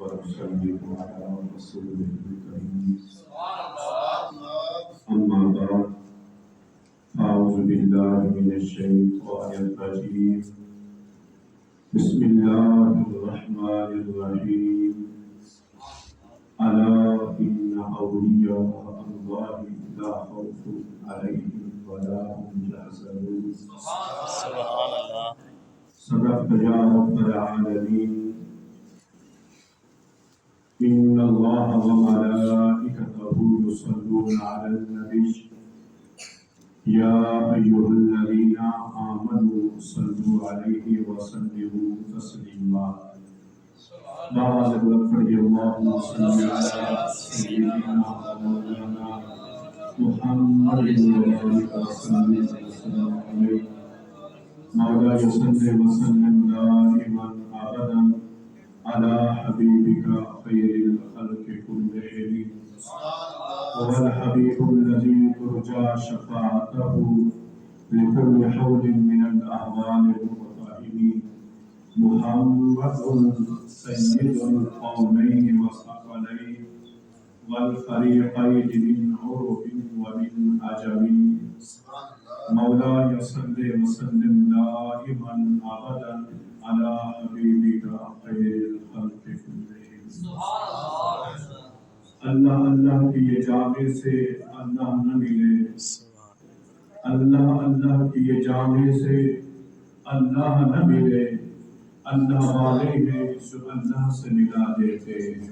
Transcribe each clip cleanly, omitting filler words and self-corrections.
ونسلم على رسوله الكريم أما بعد أعوذ بالله من الشيطان الرجيم بسم الله الرحمن الرحيم ألا إن أولياء الله لا خوف عليهم ولا هم يحزنون سبحان اللہ. صدقت يا رب العالمين إن الله وملائكته يصلون على النبي يا أيها الذين آمنوا صلوا عليه وسلموا تسليما. بعد ذلك اللهم صل على سيدنا مولانا محمد وآله وسلم عليه مولاي صل وسلم دائما أبدا على حبيبك خير الخلق كلهم هو الحبيب الذي ترجى شفاعته لكل حول من الأهوال المتفاهمين محمد سيد القومين والثقلين والفريقين من عرب ومن عجم مولاي صل وسلم دائما أبدا على حبيبك خير الخلق كلهم. اللہ اللہ کی یہ جامع سے اللہ نہ ملے، اللہ اللہ کی یہ جامع سے اللہ نہ ملے، اللہ والے ہیں جو اللہ سے ملا دیتے ہیں.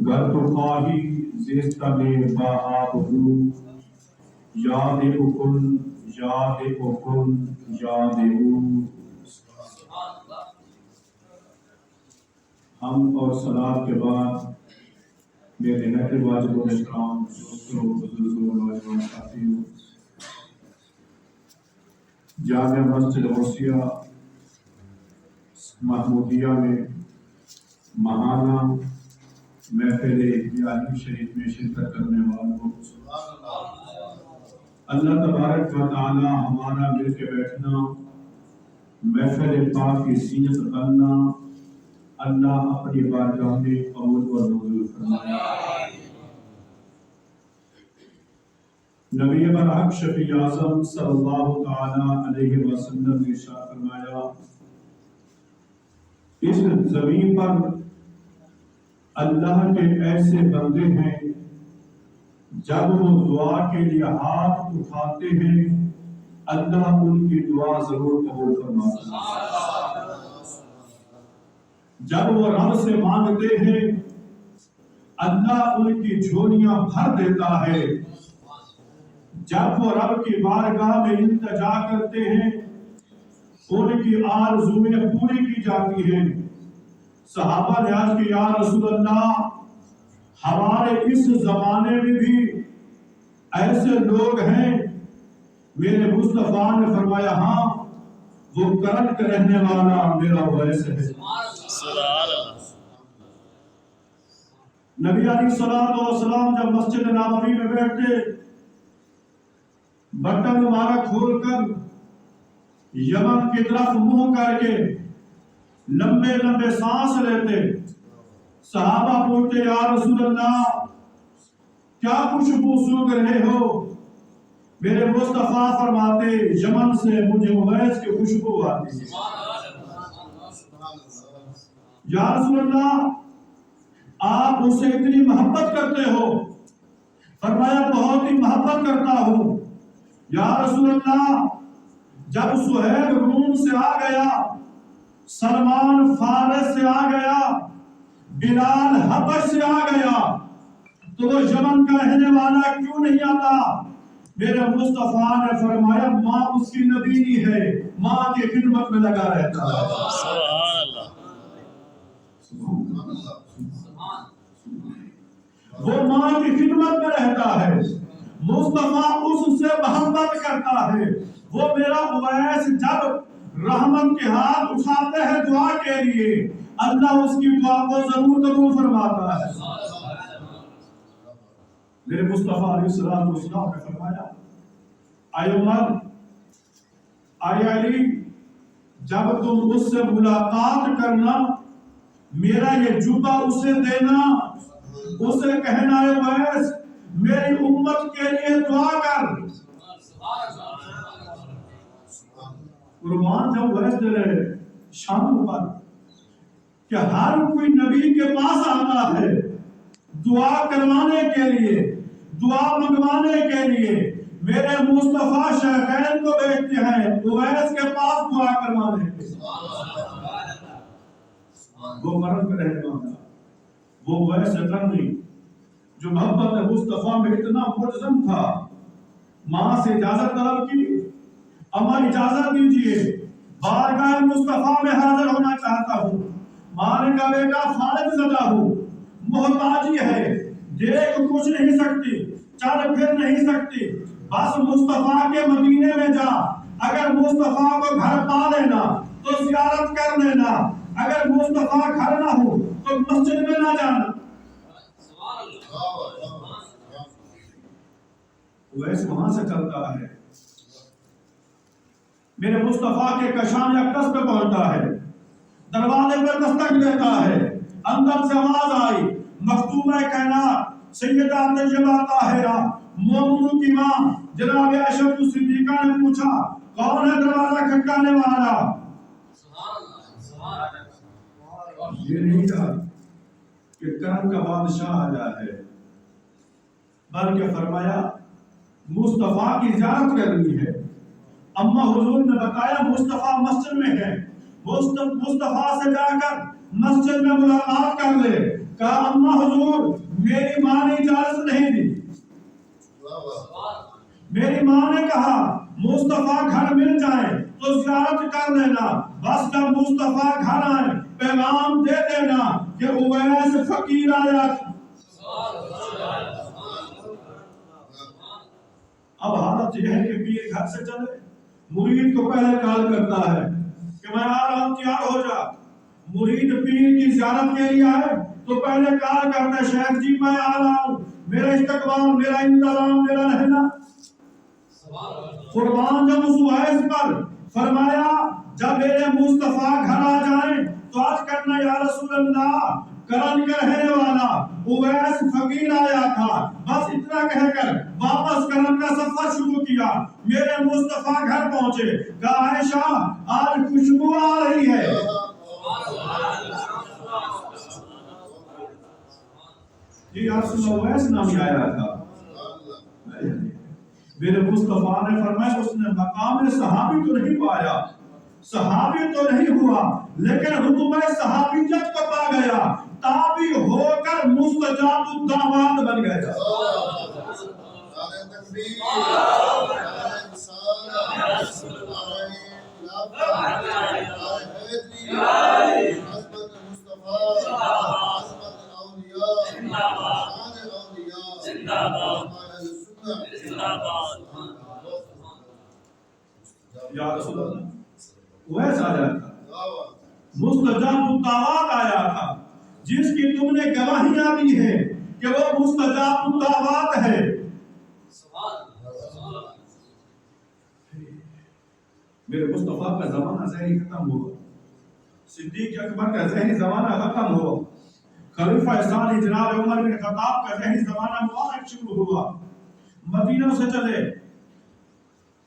گر تو خواہی زیستہ میں با آبرو یاد اکن یاد اکن یاد اون. ہم اور صلاة کے بعد میرے نہر واجب و احترام دوستوں بزرگوں و نوجوان ساتھیوں، جامع مسجد غوثیہ محمودیہ میں ماہانہ محفل یالی شریف میں شرکت کرنے والوں، اللہ تبارک و تعالی ہمارا مل کے بیٹھنا، محفل پاک کی زینت کرنا، اللہ اپنی بارگاہ میں قبول و منظور فرمایا. نبی برحق شفیع اعظم صلی اللہ تعالی علیہ وسلم نے ارشاد فرمایا، اس زمین پر اللہ کے ایسے بندے ہیں جب وہ دعا کے لیے ہاتھ اٹھاتے ہیں اللہ ان کی دعا ضرور قبول فرماتا ہے. جب وہ رب سے مانگتے ہیں اللہ ان کی جھولیاں بھر دیتا ہے. جب وہ رب کی بارگاہ میں التجا کرتے ہیں ان کی آرزویں پوری کی جاتی ہیں. صحابہ نے عرض کیا یا رسول اللہ ہمارے اس زمانے میں بھی ایسے لوگ ہیں؟ میرے مصطفیٰ نے فرمایا ہاں وہ کرن کا رہنے والا میرا ویسے ہے. نبی علیہ السلام جب مسجد نبوی میں بیٹھتے بٹن مبارک کھول کر یمن کی طرف منہ کر کے لمبے لمبے سانس لیتے. صحابہ پوچھتے یا رسول اللہ کیا خوشبو سونگھ رہے ہو؟ میرے مصطفیٰ فرماتے یمن سے مجھے اویس کی خوشبو آتی ہے. یا رسول اللہ آپ اس سے اتنی محبت کرتے ہو؟ فرمایا بہت ہی محبت کرتا ہوں. یا رسول اللہ جب سہیب روم سے آ گیا، سلمان فارس سے آ گیا، بلال حبش سے آ گیا تو وہ یمن کا رہنے والا کیوں نہیں آتا؟ میرے مصطفیٰ نے فرمایا ماں اس کی نبی ہے، ماں کی خدمت میں لگا رہتا ہے. سبحان اللہ. وہ ماں کی خدمت میں رہتا ہے. مصطفیٰ اس سے محبت کرتا ہے. وہ میرا اویس جب رحمت کے ہاتھ اٹھاتے ہیں دعا کے لیے اللہ اس کی دعا کو ضرور قبول فرماتا ہے. میرے مصطفیٰ علیہ السلام نے فرمایا اے عمر اے علی جب تم اس سے ملاقات کرنا میرا یہ جوبہ اسے دینا، اسے کہنا ہے اویس میری امت کے لیے دعا کر۔ قربان جب اویس دے رہے شام پر کہ ہر کوئی نبی کے پاس آتا ہے دعا کروانے کے لیے، دعا منگوانے کے لیے، میرے مصطفیٰ شیخین کو بھیجتے ہیں اویس کے پاس دعا کروانے کے لیے۔ وہ مرد کا رہنے والا وہ اویس قرنی جو محبت مصطفیٰ میں اتنا ملزم تھا، ماں سے اجازت طلب کی، اما اجازت دیجئے بارگاہ مصطفیٰ میں حاضر ہونا چاہتا ہوں۔ ماں نے کہا بیٹا فارغ زدہ ہوں، محتاجی ہے، دیکھ کچھ نہیں سکتی، چل پھر نہیں سکتی، بس مصطفیٰ کے مدینے میں جا، اگر مصطفیٰ کو گھر پا لینا تو زیارت کر لینا، اگر مصطفیٰ گھر نہ ہو تو مسجد میں نہ جانا۔ اویس وہاں سے چلتا ہے، میرے مصطفیٰ کے کشان اقدس پہ پہنچتا ہے، دروازے پر دستک دیتا ہے، اندر سے آواز آئی، مختومہ کائنات سیدہ طیبہ طاہرہ مومنوں کی ماں جناب عائشہ صدیقہ نے پوچھا کون ہے دروازہ کھٹکانے والا؟ یہ نہیں کہا کہ کرم کا بادشاہ آیا ہے، بلکہ فرمایا مصطفیٰ کی زیارت کرنی ہے۔ اما حضور نے بتایا مصطفیٰ مسجد میں ہے، مصطفیٰ سے جا کر مسجد میں ملاقات کر لے۔ کہا اما حضور میری ماں نے اجازت نہیں دی، میری ماں نے کہا مصطفیٰ گھر مل جائے تو زیارت کر لینا، بس جب مصطفیٰ گھر آئے پیغام دے دینا کہ اویس فقیر آیا تھا۔ اب حالت یہ ہے کہ پیر گھر سے چلے، مرید کو پہلے کال کرتا ہے کہ میں آ رہا ہوں تیار ہو جا۔ مرید پیر کی زیارت کے لیے آئے تو پہلے کال کرتا ہے شیخ جی میں آ رہا ہوں، میرا استقبال، میرا انتظام، میرا رہنا۔ قربان جب اس اویس پر فرمایا جب میرے مصطفیٰ گھر آ جائیں تو آج کرنا یا رسول اللہ کرن کے رہنے والا اویس فقیر آیا تھا، بس اتنا کہہ کر واپس کرن کا سفر شروع کیا۔ میرے مصطفیٰ گھر پہنچے، کہا عائشہ آج خوشبو آ رہی ہے۔ جی یا رسول اللہ اویس نامی آیا تھا۔ میرے مصطفیٰ نے فرمایا اس نے مقام صحابی تو نہیں پایا، صحابی تو نہیں ہوا، لیکن رتبہ صحابیت کو پا گیا، تابع ہو کر مستجاب الدعوات بن گیا۔ یا رسول اللہ اویس آیا تھا، مستجاب الدعوات آیا تھا، جس کی تم نے گواہیاں دی ہیں کہ وہ مستجاب الدعوات ہے۔ میرے مصطفیٰ کا زمانہ ذہنی ختم ہوا، صدیق اکبر کا ذہنی زمانہ ختم ہوا، خلیفہ ثانی جناب عمر بن خطاب کا ذہنی زمانہ مبارک شروع ہوا۔ مدینہ سے چلے،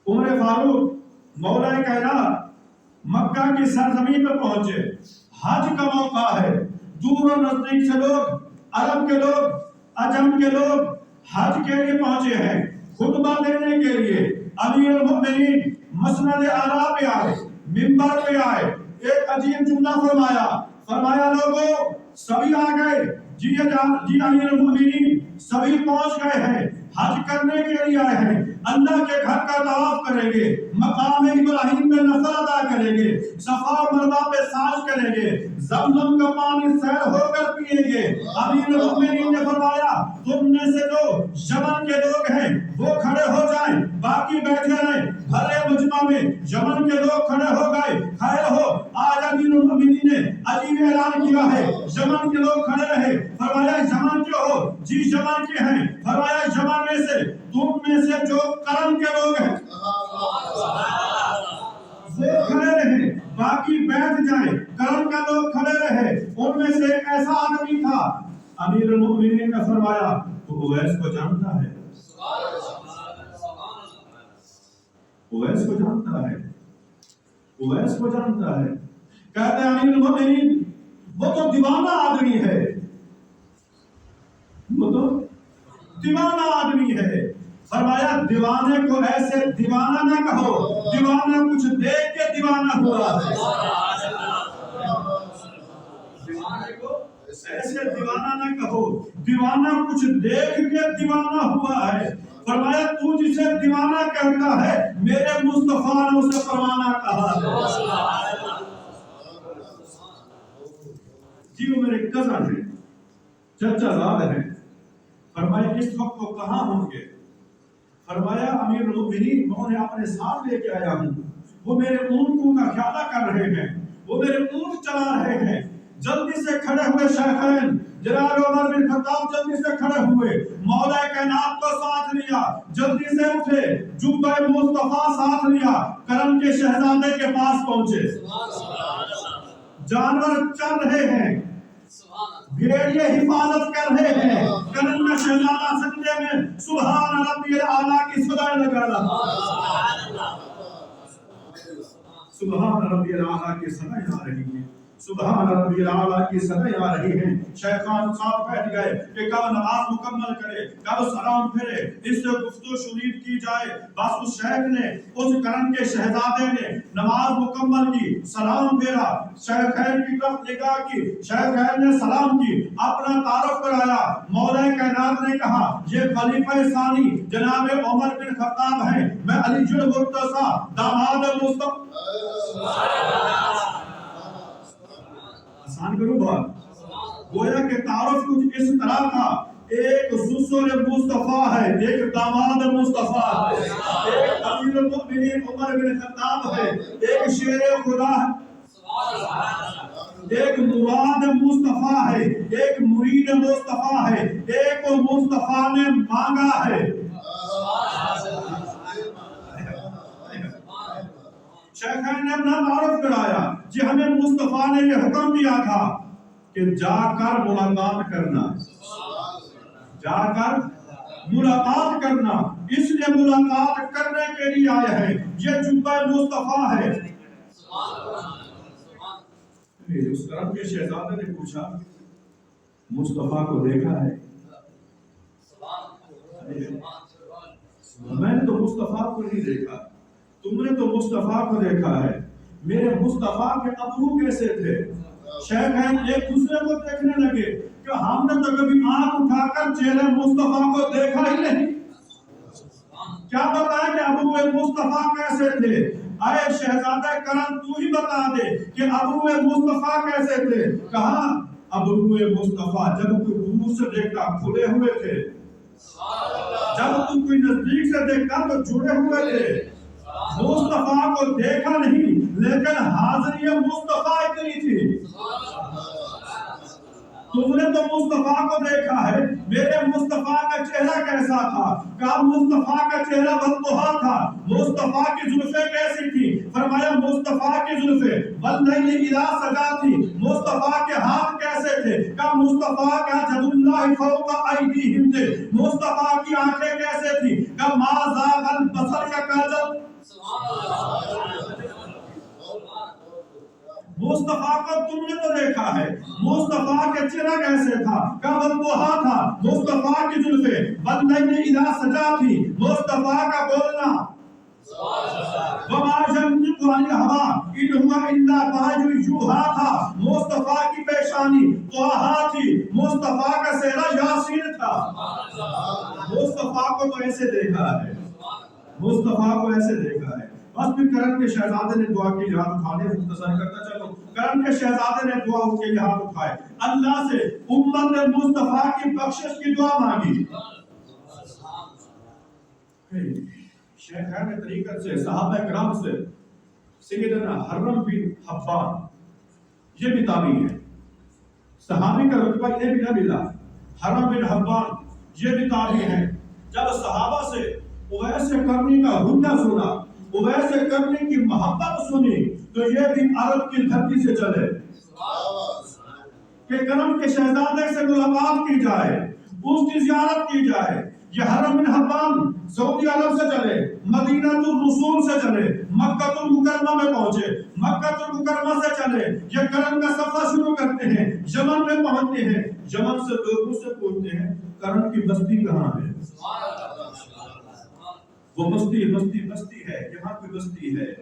عمر فاروق مولا کائنات مکہ کی سرزمین پہ پہنچے، حج کا موقع ہے، دور و نزدیک سے لوگ، عرب کے لوگ، عجم کے لوگ حج کے لیے پہنچے ہیں، خطبہ دینے کے لیے۔ امیر المؤمنین مسند اعلیٰ پہ آئے، منبر پہ آئے، ایک عجیب جملہ فرمایا لوگوں سبھی آ گئے، جی امیر المؤمنین سبھی پہنچ گئے ہیں، حج کرنے کے لیے آئے ہیں، اللہ کے گھر کا طواف کریں گے، مقام ابراہیم میں نفل ادا کریں گے، صفا اور مروہ پہ سعی کریں گے، زمزم کا پانی سیر ہو کر پیئیں گے۔ امیر المؤمنین نے فرمایا تم میں سے جو یمن کے لوگ ہیں وہ کھڑے ہو جائیں، باقی بیٹھے رہیں۔ بھرے مجمع میں یمن کے لوگ کھڑے ہو گئے، خیر ہو آج امیر المؤمنین نے عجیب اعلان کیا ہے، یمن کے لوگ کھڑے رہے، فرمایا یمن کے ہو؟ جی یمن کے ہیں۔ فرمایا یمن میں سے تم میں سے جو کرم کے لوگ ہیں وہ کھڑے رہے، باقی بیٹھ جائیں۔ کرم کا لوگ کھڑے رہے، ان میں سے سے ایک ایسا آدمی تھا، امیر المؤمنین نے فرمایا تو اویس کو جانتا ہے، اویس کو جانتا ہے، اویس کو جانتا ہے. کہتے ہیں امیر المؤمنین وہ تو دیوانہ آدمی ہے، وہ تو دیوانہ آدمی ہے. فرمایا دیوانے کو ایسے دیوانہ نہ کہو، دیوانہ کچھ دیکھ کے دیوانہ ہوا ہے. دیوانے کو ایسے دیوانہ نہ کہو، دیوانہ کچھ دیکھ کے دیوانہ ہوا ہے. فرمایا تو جسے دیوانہ کہتا ہے میرے مصطفیٰ نے اسے پروانہ کہا ہے. جی وہ میرے کزن ہیں، چچا زاد ہیں. فرمایا اس وقت وہ کہاں ہوں گے؟ فرمایا امیر المؤمنین میں انہیں اپنے ساتھ لے کے آیا ہوں، وہ میرے اونٹوں کا خیال کر رہے ہیں، وہ میرے اونٹ چلا رہے ہیں. جلدی سے کھڑے ہوئے شیخین جناب عمر بن خطاب جلدی سے کھڑے ہوئے، مولا کائنات کو ساتھ لیا، جلدی سے اٹھے، جبہ مصطفیٰ ساتھ لیا، کرم کے شہزادے کے پاس پہنچے. جانور چل رہے ہیں، بھیڑیے حفاظت کر رہے ہیں، کرم کا شہزادہ سجدے میں سبحان ربی الاعلیٰ کی صدائیں لگا رہا. سبحان ربی الاعلیٰ کی صدائیں آ رہی ہیں، سبحان ربی الاعلیٰ کی صدائیں آ رہی ہیں. شیخان ساتھ بیٹھ گئے کہ کب نماز مکمل کرے، کب سلام پھرے، اس سے گفتگو شنید کی جائے. بس اس شیخ نے، اس کرم کے شہزادے نے نماز مکمل کی، سلام پھیرا، شیخین کی طرف نگاہ کی، شیخین نے سلام کی، اپنا تعارف کرایا. مولا کائنات نے کہا یہ خلیفہ ثانی جناب عمر بن خطاب ہیں، میں علی المرتضیٰ داماد مصطفیٰ. آسان کرو بات. گویا کہ تعارف کچھ اس طرح تھا، ایک سسر مصطفیٰ ہے، ایک داماد مصطفیٰ ہے، ایک امیر المؤمنین عمر بن خطاب ہے، ایک شیر خدا ہے، ایک مراد مصطفیٰ ہے، ایک مرید مصطفیٰ ہے، ایک مصطفیٰ نے مانگا ہے. شیخین نے اپنا تعارف کرایا. جی ہمیں مصطفیٰ نے یہ حکم دیا تھا کہ جا کر ملاقات کرنا، جا کر ملاقات کرنا، اس لیے ملاقات کرنے کے لیے آئے ہیں. یہ جبہ مصطفیٰ ہے. اس کرم کے شہزادے نے پوچھا مصطفیٰ کو دیکھا ہے؟ میں نے تو مصطفیٰ کو نہیں دیکھا، تم نے تو مصطفیٰ کو دیکھا ہے. میرے مصطفیٰ کے ابرو کیسے تھے؟ شیخین ایک دوسرے کو دیکھنے لگے کہ ہم نے تو کبھی آنکھ اٹھا کر چہرے مصطفیٰ کو دیکھا ہی نہیں، کیا بتائیں کہ ابرو مصطفیٰ کیسے تھے؟ آئے شہزادہ کرم تو ہی بتا دے کہ ابرو مصطفیٰ کیسے تھے. کہا ابرو مصطفیٰ جب کوئی دور سے دیکھتا کھلے ہوئے تھے، جب تم کوئی نزدیک سے دیکھتا تو جڑے ہوئے تھے. مصطفیٰ کو دیکھا نہیں لیکن حاضری مصطفیٰ اتنی تھی. تم نے تو مصطفیٰ کو دیکھا ہے، میرے مصطفیٰ کا چہرہ کیسا تھا؟ کہا مصطفیٰ کا چہرہ بدبہا تھا. مصطفیٰ کی زلفیں کیسی تھی؟ فرمایا مصطفیٰ کی زلفیں واللیل اذا سجا تھی. مصطفیٰ کے ہاتھ کیسے تھے؟ کہا مصطفیٰ کا جد اللہ فوق ایدیہم تھے. مصطفیٰ کی آنکھیں کیسے تھی؟ کہا ما زاغ البصر کا کاجل. مصطفیٰ کو تم نے تو دیکھا ہے، مصطفیٰ کے چہرہ کیسے تھا؟ کہا بدبہا تھا. مصطفیٰ کی زلفیں واللیل اذا سجا تھی. مصطفیٰ کا بولنا وما ينطق عن الهوى ان هو الا وحی یوحی تھا. مصطفیٰ کی پیشانی طٰہٰ تھی. مصطفیٰ کا چہرہ یاسین تھا. مصطفیٰ کو تو ایسے دیکھا ہے، مصطفیٰ کو ایسے دیکھا ہے. بس پھر کرم کے شہزادے نے دعا کی، ہاتھ اٹھانے مختصر کرتا چلو. کرم کے شہزادے نے دعا کے لیے ہاتھ اٹھائے، اللہ سے امت مصطفیٰ کی بخشش کی دعا مانگی. شیخین طریقت سے صحابہ کرام سے سیدنا حرم بن حبان یہ بھی تابعی ہے، صحابی کا رتبہ یہ بھی نہ ملا. حرم بن حبان یہ بھی تابعی ہیں. جب صحابہ سے اویس کرنی کا حجہ سنا، اویس کرنی کی محبت سنی تو یہ بھی عرب کی دھرتی سے چلے. کہ کرم کے شہزادے سے ملاقات کی جائے، اس کی زیارت کی جائے۔ یہ حرم بن حبان سعودی عرب سے چلے، مدینہ الرسول سے چلے، مکہ المکرمہ میں پہنچے، مکہ المکرمہ سے چلے، یہ کرم کا سفر شروع کرتے ہیں، یمن میں پہنچتے ہیں، یمن سے لوگوں سے پوچھتے ہیں کرم کی بستی کہاں ہے؟ وہ بستی ہے، یہاں کوئی بستی ہے؟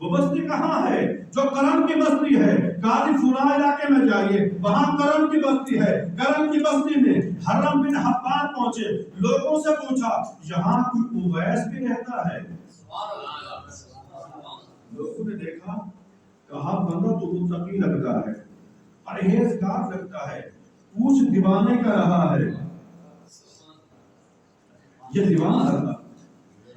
وہ بستی کہاں ہے جو کرم کی بستی ہے؟ قاضی فلاں علاقے میں جائیے، وہاں کرم کی بستی ہے۔ کرم کی بستی میں حرم بن حبان پہنچے، لوگوں سے پوچھا یہاں کوئی اویس بھی رہتا ہے؟ لوگوں نے دیکھا، کہا بندہ تو متقی لگتا ہے، پرہیزگار لگتا ہے، پوچھ دیوانے کا رہا ہے۔ یہ دیوانہ تھا،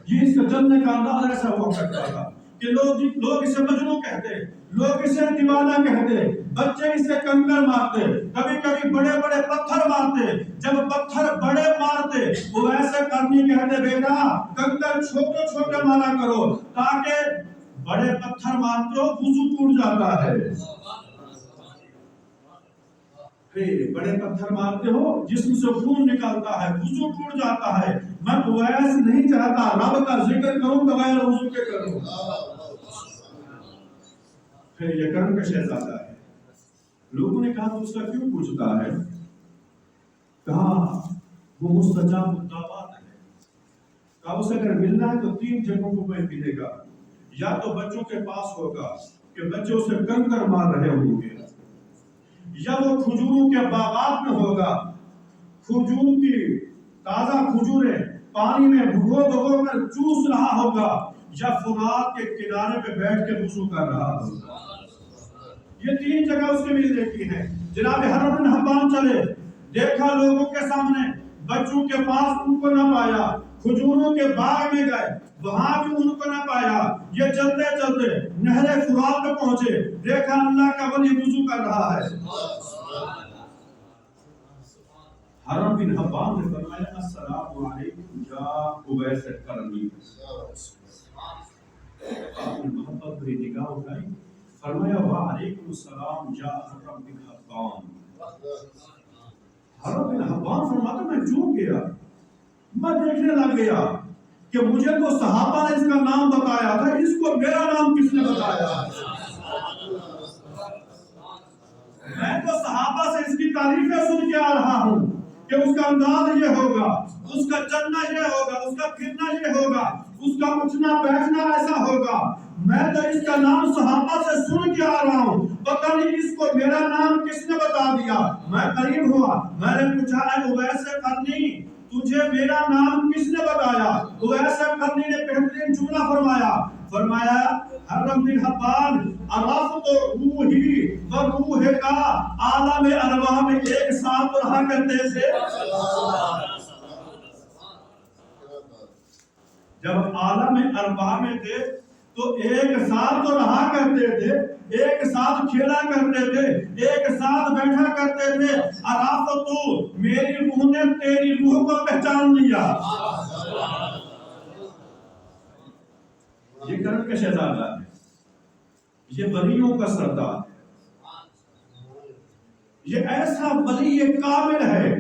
یہ اس کا چلنے کا انداز ایسا ہوا کرتا تھا کہ لوگ اسے مجنون کہتے، لوگ اسے دیوانہ کہتے، بچے اسے کنکر مارتے، کبھی کبھی بڑے بڑے پتھر مارتے۔ جب پتھر بڑے مارتے وہ ایسے کرنی کہتے بیٹا کنکر چھوٹے چھوٹے مارا کرو، تاکہ بڑے پتھر مارتے ہو وضو ٹوٹ جاتا ہے۔ بڑے پتھر مارتے ہو جسم سے خون نکالتا ہے، وضو ٹوٹ جاتا ہے۔ میں اویس نہیں چاہتا رب کا ذکر کروں بغیر وضو کے کروں۔ پھر یہ کرم کا شہزادہ ہے۔ لوگوں نے کہا تو اس کا کیوں پوچھتا ہے؟ کہا وہ مستجاب الدعوات ہے۔ کہا اسے اگر ملنا ہے تو 3 جگہوں کو میں ملے گا، یا تو بچوں کے پاس ہوگا کہ بچے اسے کنکر مار رہے ہوں گے، یا وہ کھجوروں کے باغات میں ہوگا، کھجور کی تازہ کھجوریں پانی میں بھگو کر چوس رہا ہوگا، یا فرات کے کنارے پہ بیٹھ کے وضو کر رہا ہوگا۔ یہ 3 جگہ اس کے ملنے کی ہیں۔ جناب حرم بن حبان چلے، دیکھا لوگوں کے سامنے، بچوں کے پاس ان کو نہ پایا، کھجوروں کے باغ میں گئے، وہاں بھی ان کو نہ پایا۔ یہ چلتے چلتے نہر فرات پہ پہنچے، دیکھا اللہ کا ولی وضو کر رہا ہے۔ حرم بن حبان نے فرمایا السلام علیکم یا اویس کرمی۔ آپ نے محبت بری نگاہ اٹھائی، فرمایا وعلیکم السلام یا حرم بن حبان۔ حرم بن حبان فرماتا میں چونک گیا، میں دیکھنے لگ گیا کہ مجھے تو صحابہ نے اس کا نام بتایا تھا، اس کو میرا نام کس نے بتایا؟ میں تو صحابہ سے اس کی تعریفیں سن کے آ رہا ہوں کہ اس کا انداز یہ ہوگا، اس کا چلنا یہ ہوگا، اس کا پھرنا یہ ہوگا، اس کا اٹھنا بیٹھنا ایسا ہوگا۔ میں تو اس کا نام صحابہ سے سن کے آ رہا ہوں، پتہ نہیں اس کو میرا نام کس نے بتا دیا۔ میں قریب ہوا، میں نے پوچھا اے اویس قرنی تجھے میرا نام کس نے بتایا؟ اویس قرنی نے بہترین جملہ فرمایا حرم بن حبان عرفت روحی و روح کا عالم ارواح میں ایک ساتھ رہا کرتے تھے۔ جب عالم ارواح میں تھے تو ایک ساتھ تو رہا کرتے تھے، ایک ساتھ کھیلا کرتے تھے، ایک ساتھ بیٹھا کرتے تھے۔ عرفت میری روح نے تیری روح کو پہچان لیا۔ یہ کرم کا شہزادہ ہے، یہ ولیوں کا سردار ہے، یہ ایسا ولی کامل ہے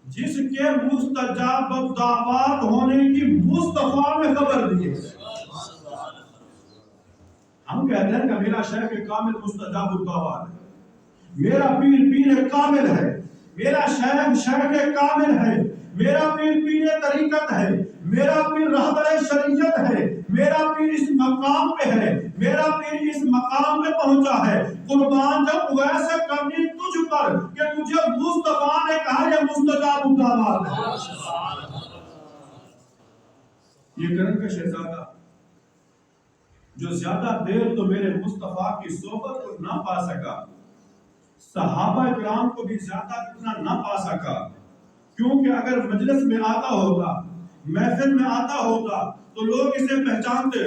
جس کے مستجاب الدعوات ہونے کی مصطفیٰ میں خبر دی ہے۔ ہم کہتے ہیں کہ میرا شیخ کامل مستجاب الدعوات ہے، میرا پیر کامل ہے، میرا شیخ کامل ہے، میرا پیر طریقت ہے، میرا پیر رہبر شریعت ہے، میرا پیر اس مقام پہ ہے، میرا پیر اس مقام پہ پہنچا ہے۔ قربان جب اویس کرنی تجھ پر کہ تجھے مصطفیٰ نے کہا یہ مستجاب الدعوات ہے۔ یہ کرم کا شہزادہ جو زیادہ دیر تو میرے مصطفیٰ کی صحبت کو نہ پا سکا، صحابہ کرام کو بھی زیادہ اتنا نہ پا سکا، کیونکہ اگر مجلس میں آتا ہوتا، محفل میں آتا ہوتا تو لوگ اسے پہچانتے،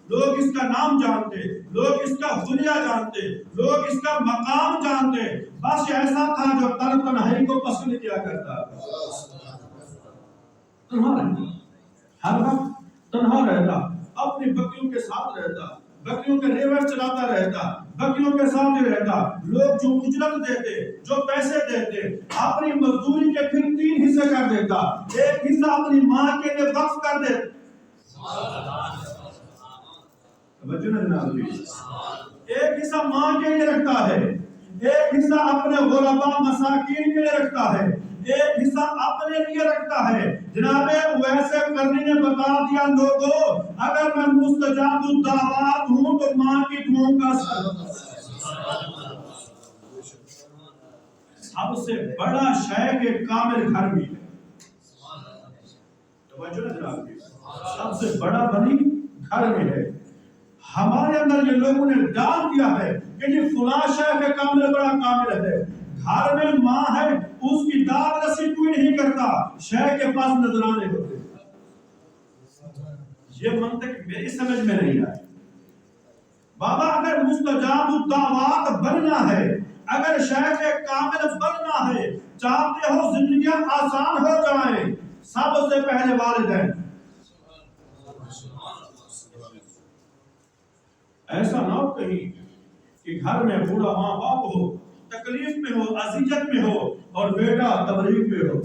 لوگ اس کا نام جانتے، لوگ اس کا حلیہ جانتے، لوگ اس کا مقام جانتے۔ بس ایسا تھا جو تنہائی کو پسند کیا کرتا، تنہا رہتا، ہر وقت تنہا رہتا، اپنی بکریوں کے ساتھ رہتا، بکریوں کے ریوڑ چلاتا رہتا، بکریوں کے ساتھ ہی رہتا. لوگ جو اجرت دیتے, جو پیسے دیتے, اپنی مزدوری کے پھر 3 حصے کر دیتا. ایک حصہ اپنی ماں کے لیے وقف کر دیتا. ایک حصہ ماں کے لیے رکھتا ہے, ایک حصہ اپنے غرباء مساکین کے لیے رکھتا ہے, ایک حصہ اپنے لیے رکھتا ہے. جناب ویسے کرنی نے بتا دیا لوگوں, اگر میں مستجاب الدعوات ہوں تو ماں کی دعاؤں کا سب سے بڑا شے کے کامل گھر بھی ہے. توجہ نہ جناب, سب سے بڑا بنی گھر میں ہے. ہمارے اندر یہ لوگوں نے ڈال دیا ہے کہ یہ فلاں شے کے کامل بڑا کامل ہے. گھر میں ماں ہے, اس کی داد رسی کوئی نہیں کرتا, شے کے پاس نذرانے ہوتے. یہ منطق میری سمجھ میں نہیں آئی. بابا اگر مستجاب الدعوات بننا ہے, اگر شے کے کامل بننا ہے, چاہتے ہو زندگیاں آسان ہو جائیں, سب سے پہلے والدین. ایسا نہ ہو کہیں کہ گھر میں بوڑھا ماں باپ ہو, تکلیف میں ہو, اذیت میں ہو, اور بیٹا تبلیغ میں ہو.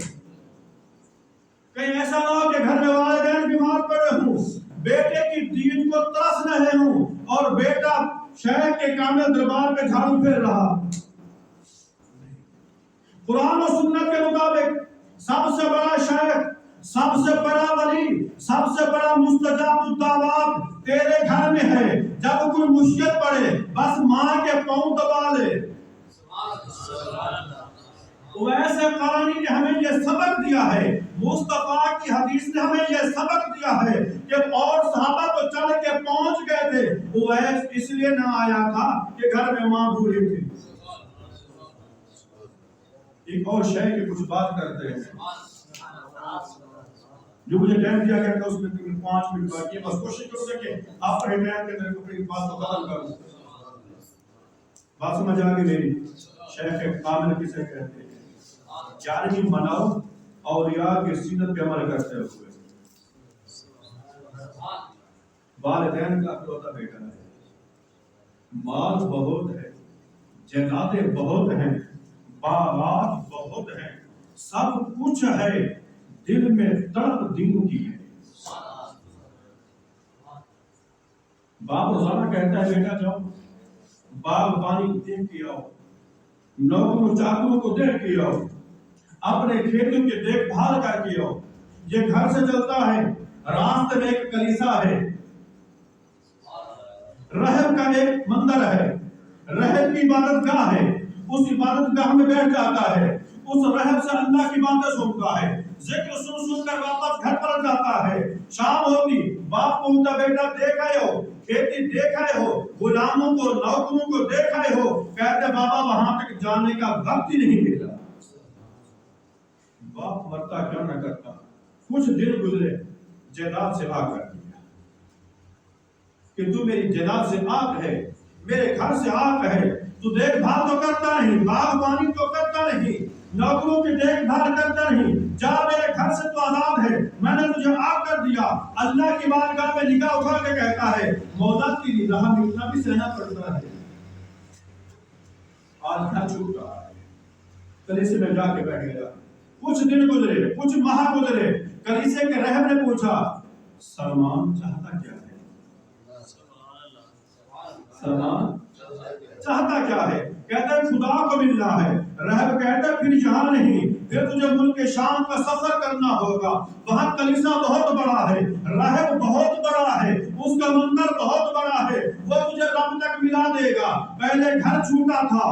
کہیں ایسا نہ ہو کہ گھر میں والدین بیمار پڑے ہوں, بیٹے کی دین کو ترس رہے ہوں, اور بیٹا شہر کے کامل دربار پہ جھاڑو پھیر رہا. قرآن و سنت کے مطابق سب سے بڑا شیخ, سب سے بڑا ولی, سب سے بڑا مستجاب الدعوات تیرے گھر میں ہے. جب کوئی مشکل پڑے بس ماں کے پاؤں دبا لے. ویسے قرآن نے ہمیں یہ سبق دیا ہے, مصطفیٰ کی حدیث نے ہمیں یہ سبق دیا ہے کہ اور صحابہ تو چڑھ کے پہنچ گئے تھے, اویس اس لیے نہ آیا تھا کہ گھر میں ماں بوڑھی تھی. ایک اور شے کی کچھ بات کرتے ہیں جو مجھے ٹائم دیا گیا تھا, اس میں 5 منٹ باقی ہے. بس کوشش کروں گا کہ آپ اپنے ٹائم کے اندر اپنی بات کو ختم کروں. بات سمجھ آ گئی میری؟ شیخ کامل کسے کہتے ہیں؟ 11ویں مناؤ اولیاء کے سنت پہ عمل کرتے ہوئے. والدین کا اکلوتا بیٹا ہے, مال بہت ہے, جائیدادیں بہت ہیں, باغات بہت ہیں, سب کچھ ہے, دل میں تڑپ دین کی ہے. باپ روزانہ کہتا ہے بیٹا جاؤ باغ پانی دیکھ کے آؤ, نوکروں چاکروں کو دیکھ کے آؤ, اپنے کھیتوں کی دیکھ بھال کر کے آؤ. یہ گھر سے چلتا ہے, راستے میں ایک کلیسا ہے, رہب کا ایک مندر ہے, رہب کی عبادت گاہ ہے, اس عبادت گاہ میں بیٹھ جاتا ہے, اس رہب سے اللہ کی باتیں سنتا ہے, ذکر سن کر واپس گھر پر جاتا ہے. شام ہوتی باپ پوچھتا بیٹا دیکھ آئے ہو, کھیتی دیکھ آئے ہو, غلاموں کو نوکروں کو دیکھ آئے ہو؟ کہتے بابا وہاں تک جانے کا وقت ہی نہیں ملا. باپ مرتا کیا نہ کرتا, کچھ دن گزرے, جائیداد سے آگ کر دیا کہ تو میری جائیداد سے آگ ہے, میرے گھر سے آگ ہے, تو دیکھ بھال تو کرتا نہیں, باغبانی تو کرتا نہیں, نوکروں کی دیکھ بھال کرتا نہیں, جا میرے گھر سے تو آزاد ہے, میں نے تجھے آگ کر دیا. اللہ کی بارگاہ میں نگاہ اٹھا کے کہتا ہے موت کی راہ میں اتنا بھی سہنا پڑتا ہے. آج گھر چھوٹ رہا ہے, کلیسے میں جا کے بیٹھ گیا. کچھ دن گزرے, کچھ ماہ گزرے, کلیسے کے رہب نے پوچھا سلمان چاہتا کیا ہے؟ سلمان چاہتا کیا ہے؟ کہتا ہے خدا کو ملنا ہے. رہب کہتا ہے پھر یہاں نہیں, پھر تجھے ملک شام کا سفر کرنا ہوگا, وہاں کلیسا بہت بڑا ہے, رہب بہت بڑا ہے, اس کا مندر بہت بڑا ہے, وہ تجھے رب تک ملا دے گا. پہلے گھر چھوٹا تھا,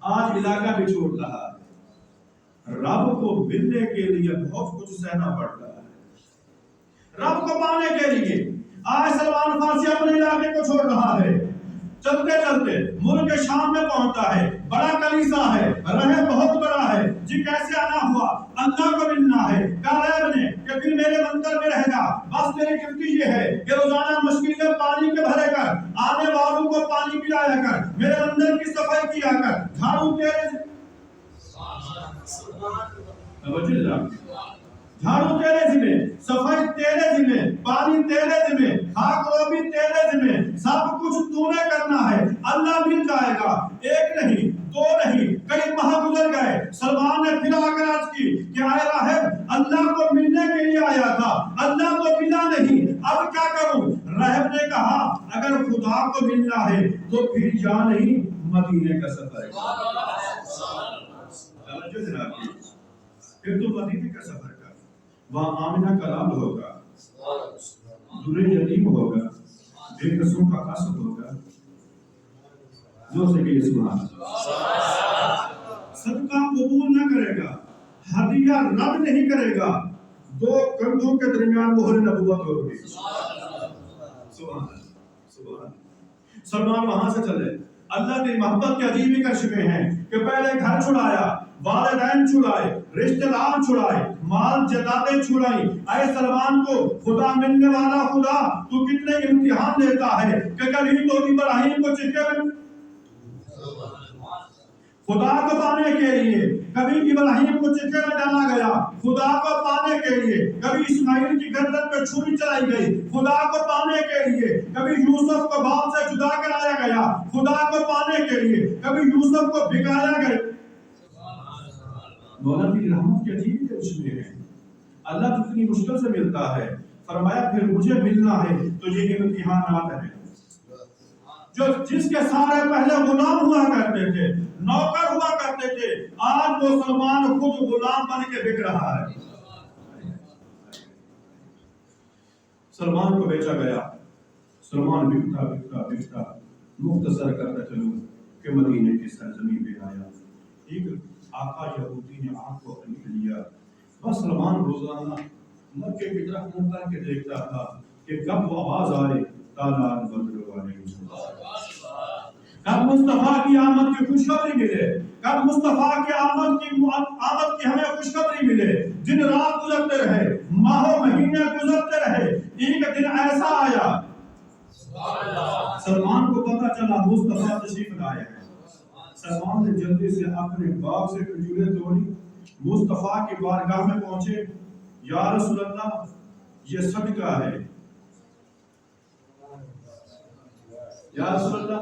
آج علاقہ بھی چھوٹ رہا ہے. رب کو ملنے کے لیے بہت کچھ سہنا پڑ رہا ہے. رب کو پانے کے لیے آج سلمان فارسی اپنے علاقے کو چھوڑ رہا ہے, چلتے چلتے ملک شام میں پہنچتا ہے, بڑا کلیسا ہے, رہب بہت بڑا ہے. جی کیسے آنا ہوا؟ اللہ کو ملنا ہے. کہا رہب نے کہ پھر میرے مندر میں رہ جا, بس میری ڈیوٹی یہ ہے کہ روزانہ مشکل پانی کے بھرے کر, آنے والوں کو پانی پلایا کر, میرے مندر کی صفائی کیا کر, جھاڑو تیرے جھاڑو تیرے ذمہ، صفائی تیرے ذمہ، پانی تیرے ذمہ، خاک روبی تیرے ذمہ، سب کچھ تو نے کرنا ہے۔ اللہ مل جائے گا، ایک نہیں دو نہیں کئی ماہ گزر گئے، سلمان نے پھر آ کر عرض کی کہ اے راہب اللہ کو ملنے کے لیے آیا تھا، اللہ کو ملا نہیں، اب کیا کروں؟ راہب نے کہا اگر خدا کو ملنا ہے تو پھر جا نہیں مدینے کا سفر ہے۔ توجہ جناب کی، پھر تو مدینے کا سفر کر، وہاں آمنہ کا لال ہوگا، دور یتیم ہوگا، بے قصوں کا قصد ہوگا، جو سے کہ سبحان صدقہ قبول نہ کرے گا، ہدیہ رد نہیں کرے گا، دو کندھوں کے درمیان مہر نبوت ہوگی۔ سبحان سبحان سلمان وہاں سے چلے، اللہ کی محبت کے عجیب کرشمے ہیں کہ پہلے گھر چھڑایا، والدین چھڑائے، رشتہ دار چھڑائے، مال جائیدادیں چھڑائی۔ اے سلمان کو خدا ملنے والا خدا تو کتنے امتحان دیتا ہے کہ کبھی تو ابراہیم کو چکے میں خدا کو پانے کے لیے، کبھی ابراہیم کو چکے میں ڈالا گیا خدا کو پانے کے لیے، کبھی اسماعیل کی گردن پہ چھری چلائی گئی خدا کو پانے کے لیے، کبھی یوسف کو باپ سے جدا کرایا گیا خدا کو پانے کے لیے، کبھی یوسف کو بھگایا گیا۔ مولا کی رحمت کے عجیب کے اس میں ہے، اللہ جتنی مشکل سے ملتا ہے، فرمایا پھر مجھے ملنا ہے تو یہ امتحانات ہیں۔ جو جس کے سارے پہلے غلام ہوا کرتے تھے، نوکر ہوا کرتے تھے، آج وہ سلمان خود غلام بن کے بک رہا ہے۔ سلمان کو بیچا گیا، سلمان بکتا بکتا بکتا مختصر کرتا چلوں کہ مدینے کی سرزمین پہ آیا۔ ایک آقا یہودی نے آنکھ کو خرید لیا، بس سلمان روزانہ مکے کی طرف منہ کر کے دیکھتا تھا کہ کب وہ آواز آئے تالا بدر والے کب مصطفیٰ کی آمد کی خوشخبری ملے، کب مصطفیٰ کی آمد کی ہمیں خوشخبری ملے۔ دن رات گزرتے رہے، ماہ و مہینے گزرتے رہے، ایک دن ایسا آیا سلمان کو پتہ چلا مصطفیٰ تشریف لائے ہیں۔ سلمان نے جلدی سے اپنے باغ سے کھجوریں توڑی، مصطفیٰ کی بارگاہ میں پہنچے، یا رسول اللہ یہ صدقہ ہے، یا رسول اللہ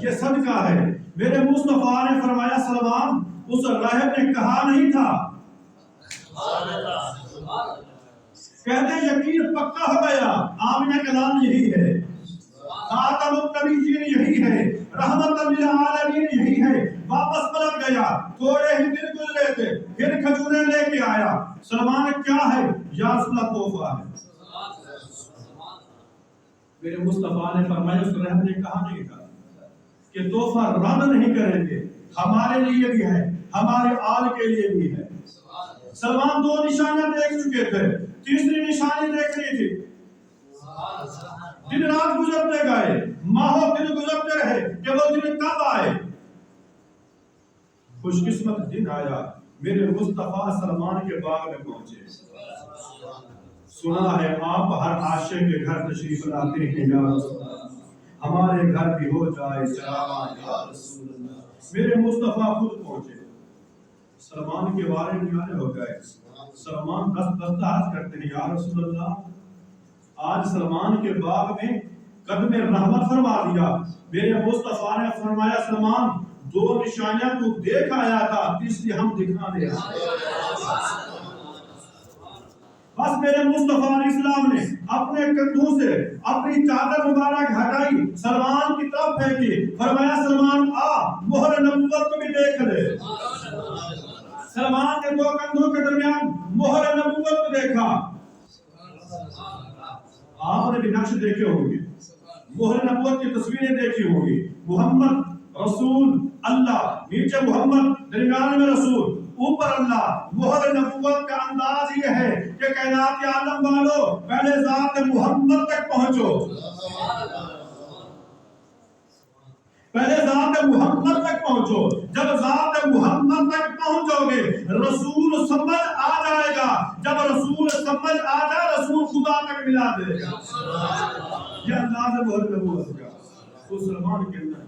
یہ صدقہ ہے۔ میرے مصطفیٰ نے فرمایا سلمان اس راہب نے کہا نہیں تھا، کہتے یقین پکا ہو گیا، آمنہ کا نام یہی ہے، خاتم النبیین یہی ہے، رحمت للعالمین یہی ہے۔ واپس پلٹ گیا، تھوڑے ہی دن گزرے تھے، پھر کھجوریں لے کے آیا۔ سلمان کیا ہے؟ یا رسول اللہ تحفہ ہے۔ میرے مصطفیٰ نے فرمایا اس رحم نے کہا نہیں تھا کہ تحفہ رد نہیں کریں گے، ہمارے لیے بھی ہے، ہمارے آل کے لیے بھی ہے۔ سلمان دو نشانیاں دیکھ چکے تھے، تیسری نشانی دیکھنی تھی۔ دن رات گزرتے گئے، ماہوں دن گزرتے رہے کہ وہ دن کب آئے۔ خوش قسمت دن آیا، میرے مصطفیٰ سلمان کے باغ میں پہنچے۔ سنا ہے آپ ہر عاشق کے گھر تشریف لاتے ہیں یا رسول اللہ، ہمارے گھر بھی ہو جائے چراغاں یا رسول اللہ۔ میرے مصطفیٰ خود پہنچے، سلمان کے بارے میں آنے ہو گئے۔ سلمان دستاز کرتے ہیں، یا رسول اللہ آج سلمان کے باغ میں قدم رحمت فرما دیا۔ میرے مصطفیٰ نے فرمایا سلمان دو نشانیاں تو دیکھ آیا تھا، تیسری ہم دکھا دے۔ بس میرے مصطفیٰ علیہ السلام نے اپنے کندھوں سے اپنی چادر مبارک ہٹائی، سلمان کی طرف پھینکی، فرمایا سلمان آ مہر نبوت کو بھی دیکھ لے۔ سلمان نے دو کندھوں کے درمیان مہر نبوت کو دیکھا۔ آپ نے بھی نقش دیکھے ہوں گے، مہر نبوت کی تصویریں دیکھی ہوں گی، محمد رسول اللہ، نیچے محمد، درمیان میں رسول، اوپر اللہ۔ مہر نبوت کا انداز یہ ہے کہ کائنات عالم والو پہلے ذات محمد تک پہنچو، پہلے ذات محمد تک پہنچو۔ جب ذات محمد تک پہنچو گے رسول سمجھ آ جائے گا، جب رسول سمجھ آ جائے رسول خدا تک ملا دے گا۔ یہ انداز ہے مہر نبوت کا۔ تو سلمان کے اندر